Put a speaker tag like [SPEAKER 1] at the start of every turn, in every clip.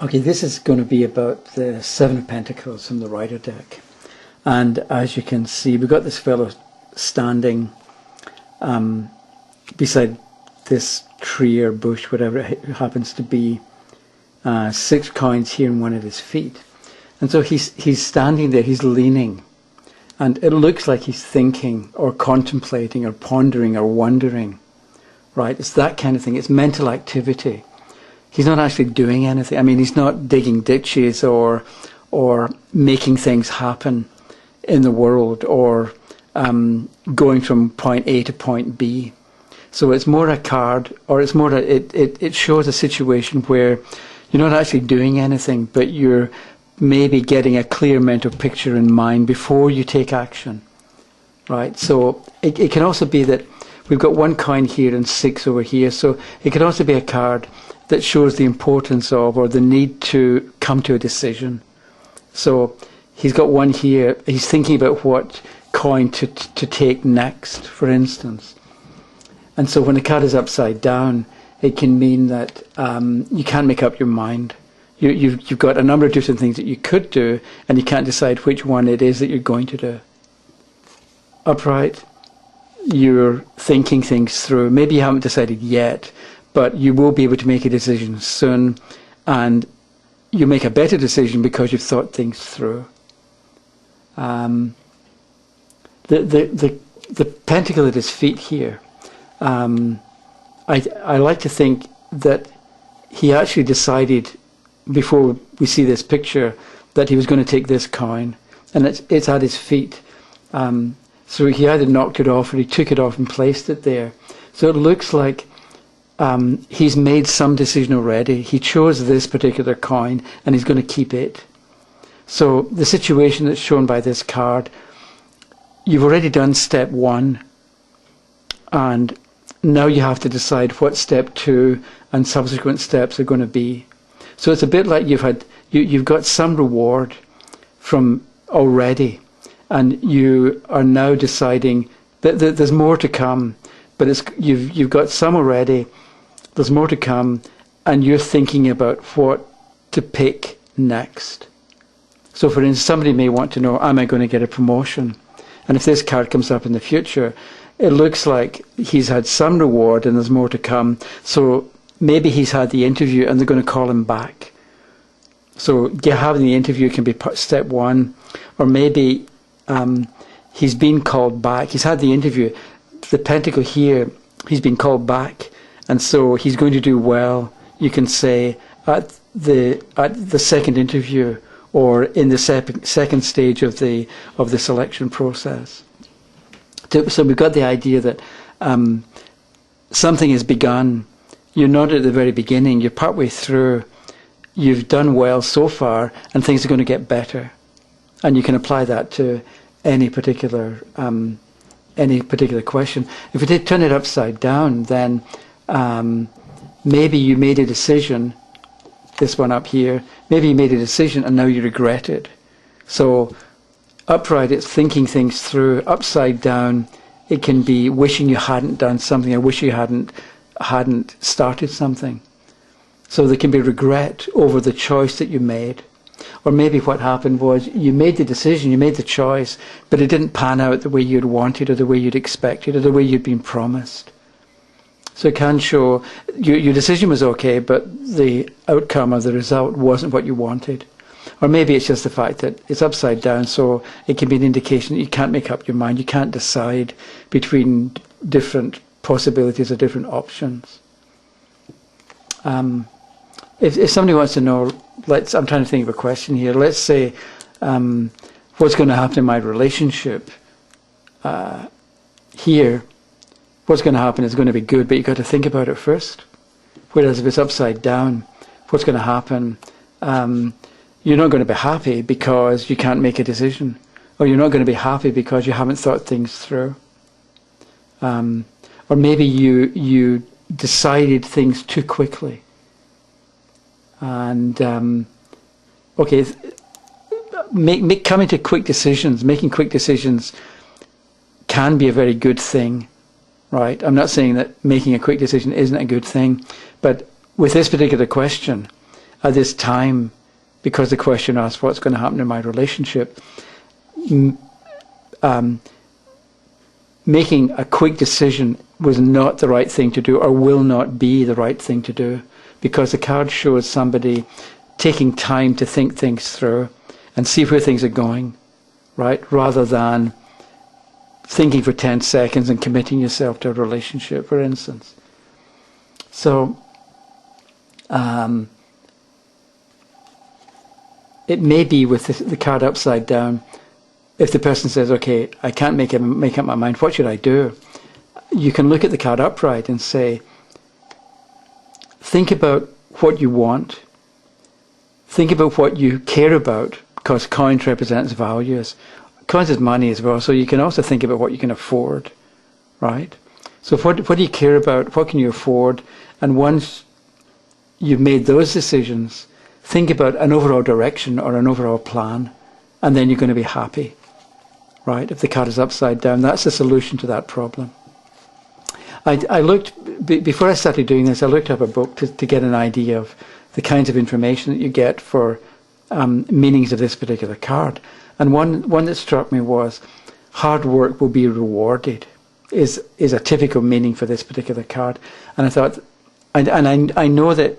[SPEAKER 1] Okay, this is going to be about the Seven of Pentacles from the Rider deck. And as you can see, we've got this fellow standing beside this tree or bush, whatever it happens to be. 6 coins here in one of his feet. And so he's standing there, he's leaning. And it looks like he's thinking or contemplating or pondering or wondering. Right? It's that kind of thing. It's mental activity. He's not actually doing anything. I mean, he's not digging ditches or making things happen in the world or going from point A to point B. So it's more a card, or it's more it shows a situation where you're not actually doing anything, but you're maybe getting a clear mental picture in mind before you take action. Right? So it can also be that we've got 1 coin here and 6 over here. So it could also be a card that shows the importance of or the need to come to a decision. So he's got 1 here. He's thinking about what coin to take next, for instance. And so when the card is upside down, it can mean that you can't make up your mind. You've got a number of different things that you could do, and you can't decide which one it is that you're going to do. Upright, you're thinking things through. Maybe you haven't decided yet, but you will be able to make a decision soon, and you make a better decision because you've thought things through. The pentacle at his feet here, I like to think that he actually decided before we see this picture that he was going to take this coin, and it's at his feet. So he either knocked it off or he took it off and placed it there. So it looks like he's made some decision already. He chose this particular coin and he's going to keep it. So the situation that's shown by this card, you've already done step 1, and now you have to decide what step 2 and subsequent steps are going to be. So it's a bit like you've got some reward from already, and you are now deciding that there's more to come, but you've got some already. There's more to come, and you're thinking about what to pick next. So for instance, somebody may want to know, am I going to get a promotion? And if this card comes up in the future, it looks like he's had some reward and there's more to come. So maybe he's had the interview and they're going to call him back. So having the interview can be step 1, or maybe he's been called back. He's had the interview. The pentacle here, he's been called back, and so he's going to do well, you can say, at the second interview, or in the second stage of the selection process. So we've got the idea that something has begun. You're not at the very beginning. You're partway through. You've done well so far, and things are going to get better. And you can apply that to any particular question. If we did turn it upside down, then maybe you made a decision. This one up here, maybe you made a decision and now you regret it. So upright, it's thinking things through. Upside down, it can be wishing you hadn't done something, or wish you hadn't started something. So there can be regret over the choice that you made. Or maybe what happened was you made the decision, you made the choice, but it didn't pan out the way you'd wanted, or the way you'd expected, or the way you'd been promised. So it can show your decision was okay, but the outcome or the result wasn't what you wanted. Or maybe it's just the fact that it's upside down, so it can be an indication that you can't make up your mind. You can't decide between different possibilities or different options. If somebody wants to know, I'm trying to think of a question here. Let's say, what's going to happen in my relationship here? What's going to happen is going to be good, but you've got to think about it first. Whereas if it's upside down, what's going to happen? You're not going to be happy because you can't make a decision. Or you're not going to be happy because you haven't thought things through. Or maybe you decided things too quickly. And, coming to quick decisions, making quick decisions can be a very good thing. Right? I'm not saying that making a quick decision isn't a good thing, but with this particular question, at this time, because the question asks what's going to happen in my relationship, making a quick decision was not the right thing to do, or will not be the right thing to do, because the card shows somebody taking time to think things through and see where things are going, right? Rather than thinking for 10 seconds and committing yourself to a relationship, for instance. So, it may be with the card upside down, if the person says, okay, I can't make up my mind, what should I do? You can look at the card upright and say, think about what you want. Think about what you care about, because coins represents values. Coins is money as well, so you can also think about what you can afford, right? So what do you care about? What can you afford? And once you've made those decisions, think about an overall direction or an overall plan, and then you're going to be happy, right? If the card is upside down, that's the solution to that problem. I looked, before I started doing this, I looked up a book to get an idea of the kinds of information that you get for meanings of this particular card. And one that struck me was, hard work will be rewarded, is a typical meaning for this particular card. And I thought, and I know that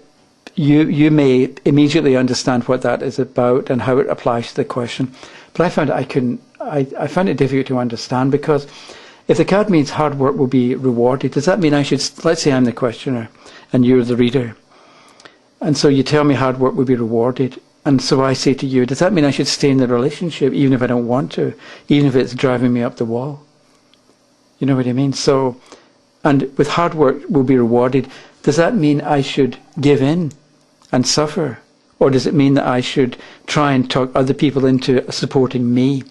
[SPEAKER 1] you may immediately understand what that is about and how it applies to the question, but I found I found it difficult to understand, because if the card means hard work will be rewarded, does that mean I should, let's say I'm the questioner and you're the reader, and so you tell me hard work will be rewarded, and so I say to you, does that mean I should stay in the relationship even if I don't want to, even if it's driving me up the wall? You know what I mean? So, and with hard work will be rewarded, does that mean I should give in and suffer? Or does it mean that I should try and talk other people into supporting me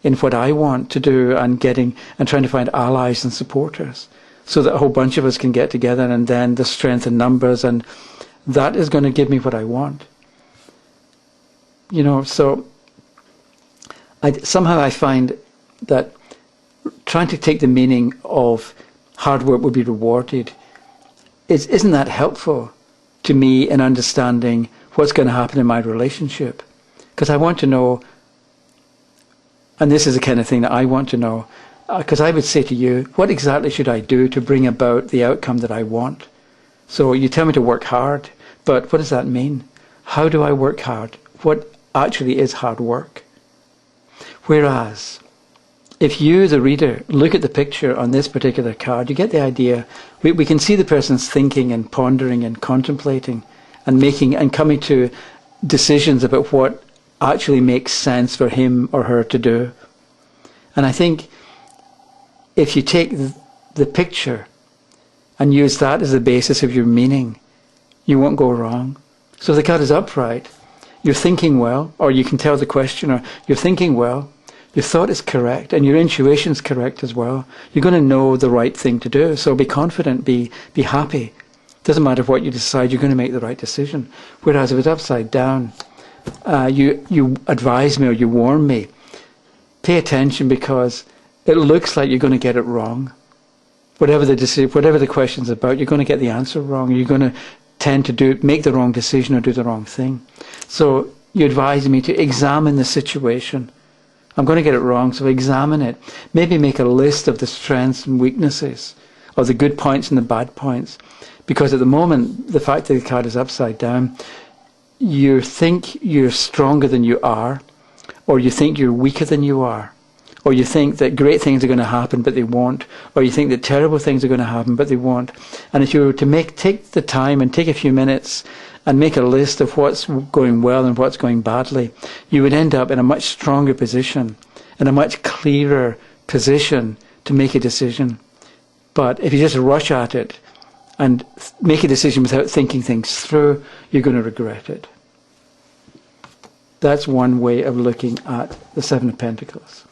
[SPEAKER 1] in what I want to do, and trying to find allies and supporters, so that a whole bunch of us can get together, and then the strength in numbers, and that is going to give me what I want. You know, so somehow I find that trying to take the meaning of hard work will be rewarded isn't that helpful to me in understanding what's going to happen in my relationship. Because I want to know, and this is the kind of thing that I want to know, because I would say to you, what exactly should I do to bring about the outcome that I want? So you tell me to work hard, but what does that mean? How do I work hard? What actually is hard work? Whereas, if you, the reader, look at the picture on this particular card, you get the idea. We can see the person's thinking and pondering and contemplating and making and coming to decisions about what actually makes sense for him or her to do. And I think if you take the picture and use that as the basis of your meaning, you won't go wrong. So if the card is upright, you're thinking well, or you can tell the questioner, you're thinking well, your thought is correct, and your intuition is correct as well. You're going to know the right thing to do. So be confident, be happy. Doesn't matter what you decide, you're going to make the right decision. Whereas if it's upside down, you advise me or you warn me, pay attention, because it looks like you're going to get it wrong. Whatever the question's about, you're going to get the answer wrong. You're going to tend to make the wrong decision or do the wrong thing. So you advise me to examine the situation. I'm going to get it wrong, so examine it. Maybe make a list of the strengths and weaknesses, or the good points and the bad points. Because at the moment, the fact that the card is upside down, you think you're stronger than you are, or you think you're weaker than you are, or you think that great things are going to happen but they won't, or you think that terrible things are going to happen but they won't. And if you were to take the time and take a few minutes and make a list of what's going well and what's going badly, you would end up in a much stronger position, in a much clearer position to make a decision. But if you just rush at it and make a decision without thinking things through, you're going to regret it. That's one way of looking at the Seven of Pentacles.